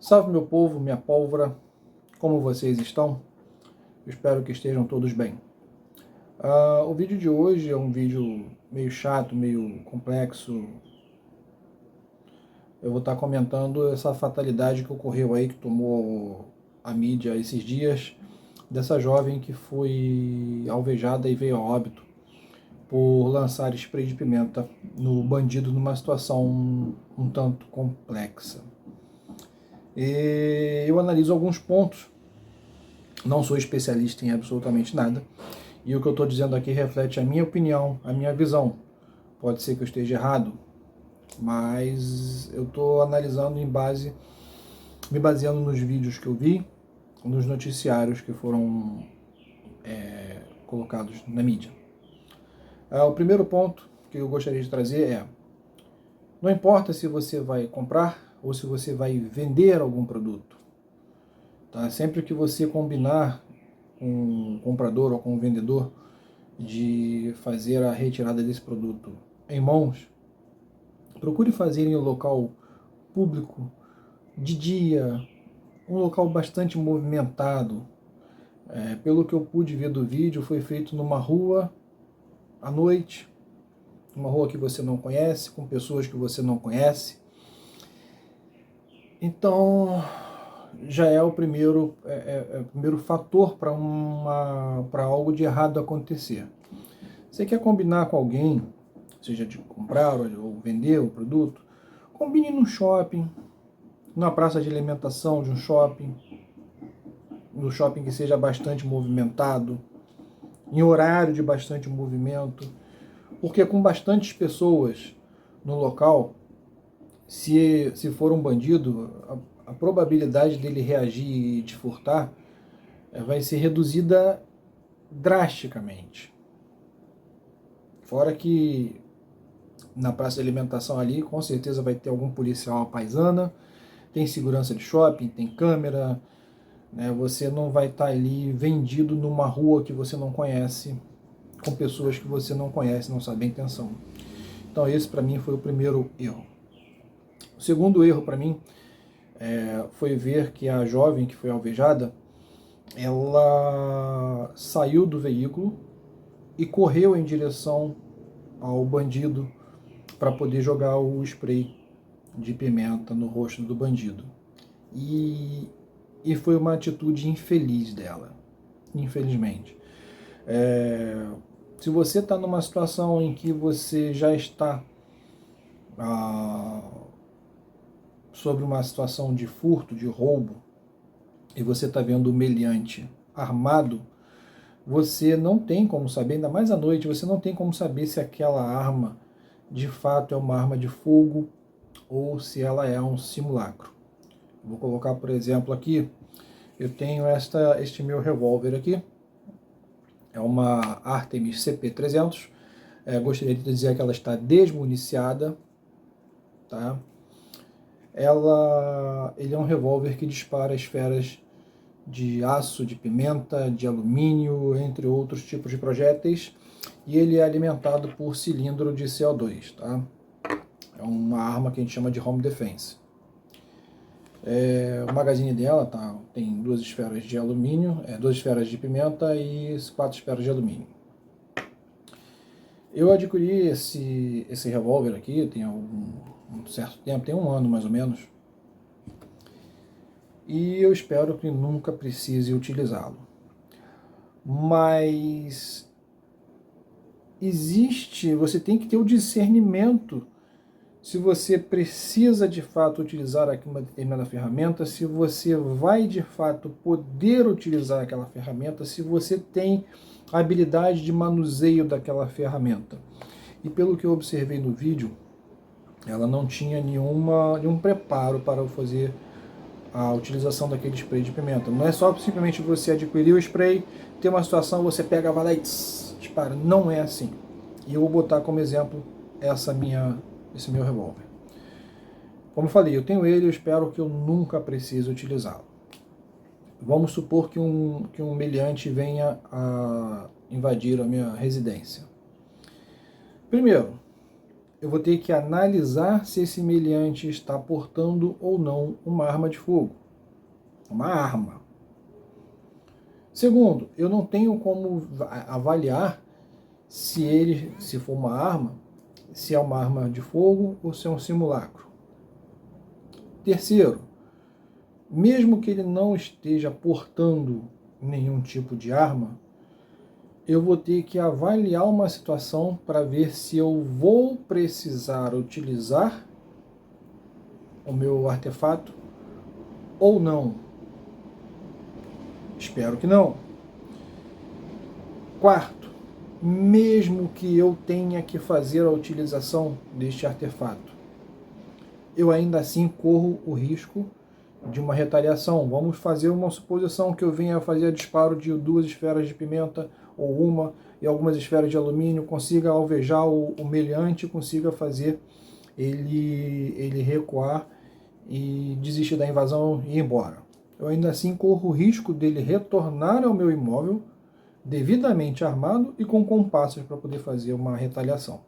Salve meu povo, minha pólvora, como vocês estão? Eu espero que estejam todos bem. O vídeo de hoje é um vídeo meio chato, meio complexo. Eu vou estar comentando essa fatalidade que ocorreu aí, que tomou a mídia esses dias, dessa jovem que foi alvejada e veio a óbito por lançar spray de pimenta no bandido numa situação um tanto complexa. E eu analiso alguns pontos. Não sou especialista em absolutamente nada. E o que eu estou dizendo aqui reflete a minha opinião, a minha visão. Pode ser que eu esteja errado, mas eu estou analisando me baseando nos vídeos que eu vi, nos noticiários que foram colocados na mídia. O primeiro ponto que eu gostaria de trazer é: não importa se você vai comprar ou se você vai vender algum produto. Tá? Sempre que você combinar com um comprador ou com um vendedor de fazer a retirada desse produto em mãos, procure fazer em um local público, de dia, um local bastante movimentado. Pelo que eu pude ver do vídeo, foi feito numa rua à noite, uma rua que você não conhece, com pessoas que você não conhece. Então, já é o primeiro fator para algo de errado acontecer. Você quer combinar com alguém, seja de comprar ou vender o produto, combine no shopping, numa praça de alimentação de um shopping, no shopping que seja bastante movimentado, em horário de bastante movimento, porque com bastantes pessoas no local, se for um bandido, a probabilidade dele reagir e te furtar vai ser reduzida drasticamente. Fora que na praça de alimentação ali, com certeza vai ter algum policial à paisana, tem segurança de shopping, tem câmera, né? Você não vai estar ali vendido numa rua que você não conhece, com pessoas que você não conhece, não sabe a intenção. Então esse para mim foi o primeiro erro. O segundo erro para mim foi ver que a jovem que foi alvejada, ela saiu do veículo e correu em direção ao bandido para poder jogar o spray de pimenta no rosto do bandido. E foi uma atitude infeliz dela, infelizmente. Se você está numa situação em que você já está sobre uma situação de furto, de roubo, e você está vendo o meliante armado, você não tem como saber, ainda mais à noite, você não tem como saber se aquela arma de fato é uma arma de fogo ou se ela é um simulacro. Vou colocar, por exemplo, aqui, eu tenho este meu revólver aqui, é uma Artemis CP300, gostaria de dizer que ela está desmuniciada, tá? Ele é um revólver que dispara esferas de aço, de pimenta, de alumínio, entre outros tipos de projéteis, e ele é alimentado por cilindro de CO2, tá? É uma arma que a gente chama de home defense. O magazine dela tem 2 esferas de alumínio, 2 esferas de pimenta e 4 esferas de alumínio. Eu adquiri esse revólver aqui tem um certo tempo, tem 1 ano mais ou menos, e eu espero que nunca precise utilizá-lo. Mas você tem que ter o discernimento se você precisa de fato utilizar uma determinada ferramenta, se você vai de fato poder utilizar aquela ferramenta, se você tem a habilidade de manuseio daquela ferramenta. E pelo que eu observei no vídeo, ela não tinha nenhum preparo para fazer a utilização daquele spray de pimenta. Não é só simplesmente você adquirir o spray, ter uma situação, você pega, vai lá e dispara. Não é assim. E eu vou botar como exemplo esse meu revólver. Como eu falei, eu tenho ele, eu espero que eu nunca precise utilizá-lo. Vamos supor que um meliante venha a invadir a minha residência. Primeiro, eu vou ter que analisar se esse meliante está portando ou não uma arma de fogo. Uma arma. Segundo, eu não tenho como avaliar se for uma arma, se é uma arma de fogo ou se é um simulacro. Terceiro, mesmo que ele não esteja portando nenhum tipo de arma, eu vou ter que avaliar uma situação para ver se eu vou precisar utilizar o meu artefato ou não. Espero que não. Quarto, mesmo que eu tenha que fazer a utilização deste artefato, eu ainda assim corro o risco de uma retaliação. Vamos fazer uma suposição que eu venha fazer disparo de 2 esferas de pimenta ou uma e algumas esferas de alumínio, consiga alvejar o meliante, consiga fazer ele recuar e desistir da invasão e ir embora. Eu ainda assim corro o risco dele retornar ao meu imóvel devidamente armado e com compassos para poder fazer uma retaliação.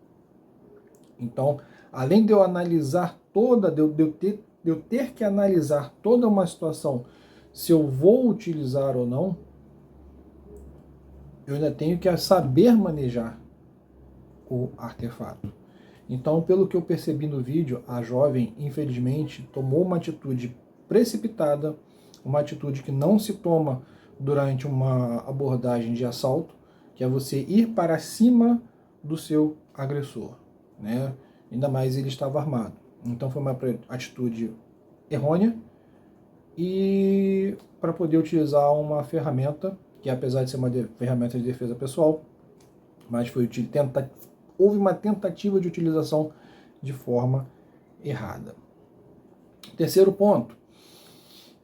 Então, além de eu analisar toda, de eu ter que analisar toda uma situação, se eu vou utilizar ou não, eu ainda tenho que saber manejar o artefato. Então, pelo que eu percebi no vídeo, a jovem, infelizmente, tomou uma atitude precipitada, uma atitude que não se toma durante uma abordagem de assalto, que é você ir para cima do seu agressor, né? Ainda mais ele estava armado. Então foi uma atitude errônea e para poder utilizar uma ferramenta, que apesar de ser uma ferramenta de defesa pessoal, mas houve uma tentativa de utilização de forma errada. Terceiro ponto,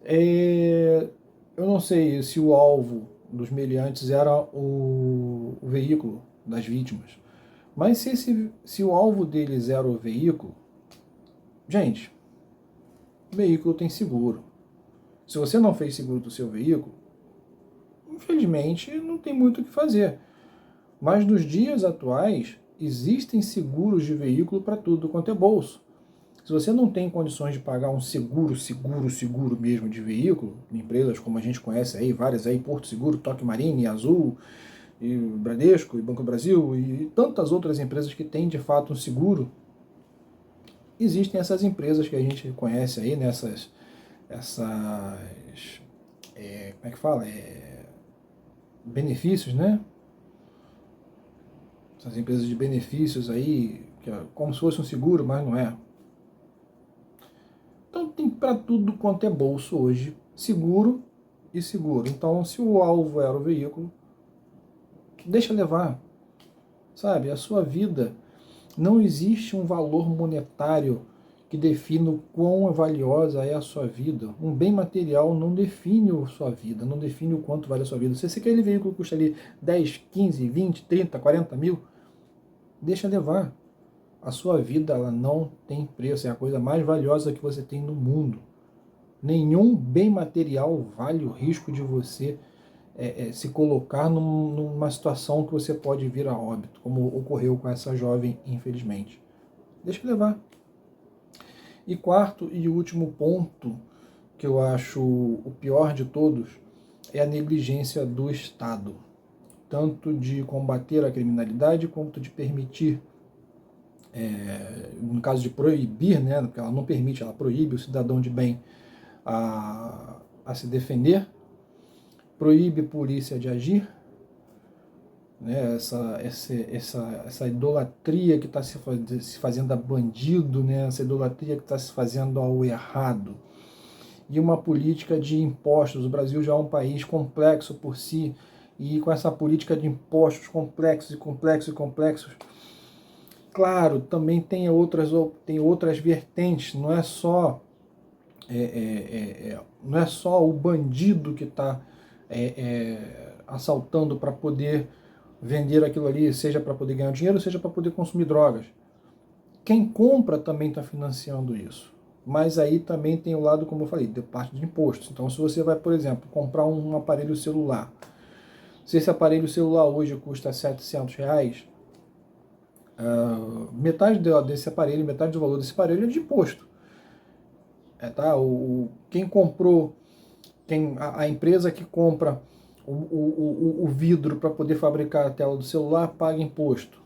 eu não sei se o alvo dos meliantes era o veículo das vítimas, mas se o alvo deles era o veículo, gente, o veículo tem seguro. Se você não fez seguro do seu veículo, infelizmente não tem muito o que fazer. Mas nos dias atuais, existem seguros de veículo para tudo quanto é bolso. Se você não tem condições de pagar um seguro mesmo de veículo, empresas como a gente conhece aí, várias aí, Porto Seguro, Toque Marine, Azul, e Bradesco, e Banco do Brasil, e tantas outras empresas que têm de fato um seguro, existem essas empresas que a gente conhece aí, nessas, como é que fala? Benefícios, né? Essas empresas de benefícios aí, que é como se fosse um seguro, mas não é. Então tem para tudo quanto é bolso hoje, seguro e seguro. Então, se o alvo era o veículo, deixa levar, sabe? A sua vida, não existe um valor monetário que defina o quão valiosa é a sua vida. Um bem material não define a sua vida, não define o quanto vale a sua vida. Se aquele veículo custa ali 10, 15, 20, 30, 40 mil, deixa levar. A sua vida, ela não tem preço, é a coisa mais valiosa que você tem no mundo. Nenhum bem material vale o risco de você se colocar numa situação que você pode vir a óbito, como ocorreu com essa jovem, infelizmente. Deixa levar. E quarto e último ponto, que eu acho o pior de todos, é a negligência do Estado, tanto de combater a criminalidade quanto de permitir, no caso de proibir, né, porque ela não permite, ela proíbe o cidadão de bem a se defender, proíbe a polícia de agir, né, essa idolatria que está se fazendo a bandido, né, essa idolatria que está se fazendo ao errado, e uma política de impostos. O Brasil já é um país complexo por si, e com essa política de impostos complexos, claro, também tem outras vertentes, não é só o bandido que está assaltando para poder vender aquilo ali, seja para poder ganhar dinheiro, seja para poder consumir drogas. Quem compra também está financiando isso. Mas aí também tem o lado, como eu falei, de parte de impostos. Então, se você vai, por exemplo, comprar um aparelho celular, se esse aparelho celular hoje custa R$700, Metade desse aparelho, metade do valor desse aparelho é de imposto. Tá? Quem comprou, a empresa que compra o vidro para poder fabricar a tela do celular paga imposto.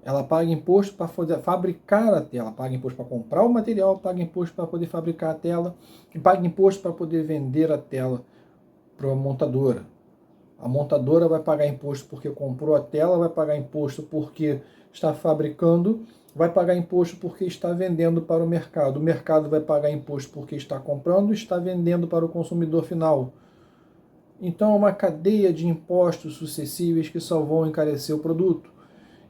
Ela paga imposto para poder fabricar a tela, paga imposto para comprar o material, paga imposto para poder fabricar a tela e paga imposto para poder vender a tela para a montadora. A montadora vai pagar imposto porque comprou a tela, vai pagar imposto porque está fabricando, vai pagar imposto porque está vendendo para o mercado vai pagar imposto porque está comprando e está vendendo para o consumidor final. Então é uma cadeia de impostos sucessíveis que só vão encarecer o produto.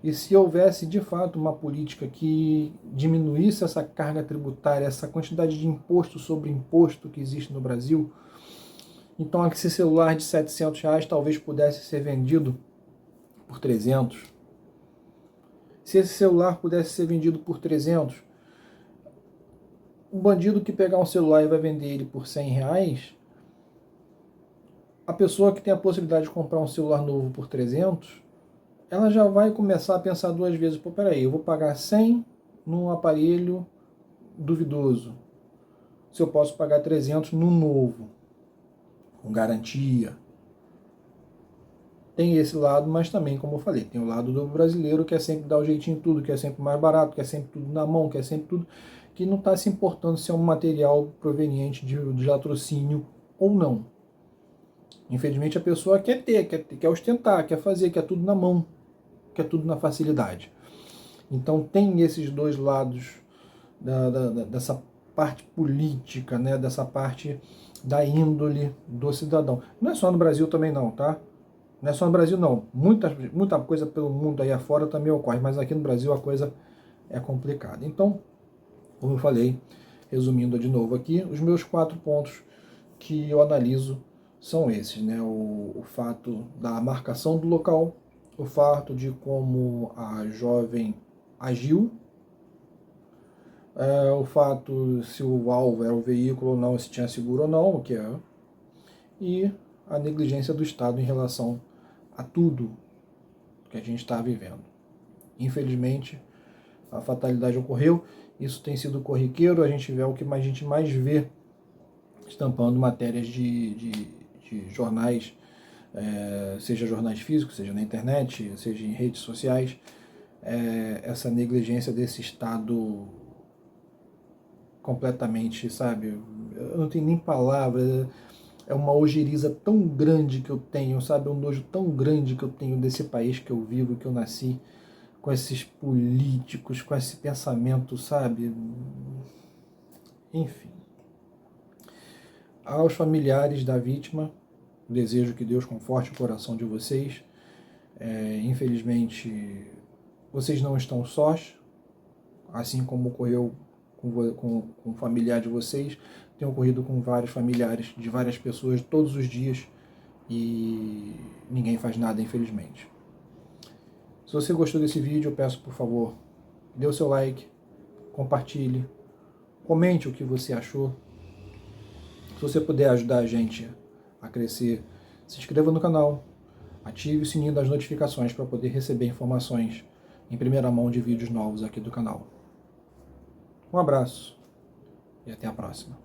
E se houvesse de fato uma política que diminuísse essa carga tributária, essa quantidade de imposto sobre imposto que existe no Brasil, então esse celular de R$ 700 talvez pudesse ser vendido por 300. Se esse celular pudesse ser vendido por 300, um bandido que pegar um celular e vai vender ele por R$ 100, a pessoa que tem a possibilidade de comprar um celular novo por 300, ela já vai começar a pensar duas vezes, pô, peraí, eu vou pagar 100 num aparelho duvidoso, se eu posso pagar 300 num novo, com garantia. Tem esse lado, mas também, como eu falei, tem o lado do brasileiro que é sempre dar o jeitinho em tudo, que é sempre mais barato, que é sempre tudo na mão, que é sempre tudo, que não está se importando se é um material proveniente de latrocínio ou não. Infelizmente a pessoa quer ter, quer ostentar, quer fazer, quer tudo na mão, quer tudo na facilidade. Então tem esses dois lados dessa parte política, né, dessa parte da índole do cidadão. Não é só no Brasil também não, tá? Não é só no Brasil não. Muita coisa pelo mundo aí afora também ocorre, mas aqui no Brasil a coisa é complicada. Então, como eu falei, resumindo de novo aqui, os meus 4 pontos que eu analiso são esses, né? O fato da marcação do local, o fato de como a jovem agiu, o fato se o alvo era o veículo ou não, se tinha seguro ou não, o que é, e a negligência do Estado em relação a tudo que a gente está vivendo. Infelizmente, a fatalidade ocorreu, isso tem sido corriqueiro, a gente vê o que a gente mais vê estampando matérias de jornais, seja jornais físicos, seja na internet, seja em redes sociais, essa negligência desse Estado completamente, sabe? Eu não tenho nem palavras, é uma ojeriza tão grande que eu tenho, sabe? Um nojo tão grande que eu tenho desse país que eu vivo, que eu nasci, com esses políticos, com esse pensamento, sabe? Enfim. Aos familiares da vítima, desejo que Deus conforte o coração de vocês. Infelizmente, vocês não estão sós, assim como ocorreu com o familiar de vocês, tem ocorrido com vários familiares de várias pessoas todos os dias e ninguém faz nada, infelizmente. Se você gostou desse vídeo, eu peço, por favor, dê o seu like, compartilhe, comente o que você achou. Se você puder ajudar a gente a crescer, se inscreva no canal, ative o sininho das notificações para poder receber informações em primeira mão de vídeos novos aqui do canal. Um abraço e até a próxima.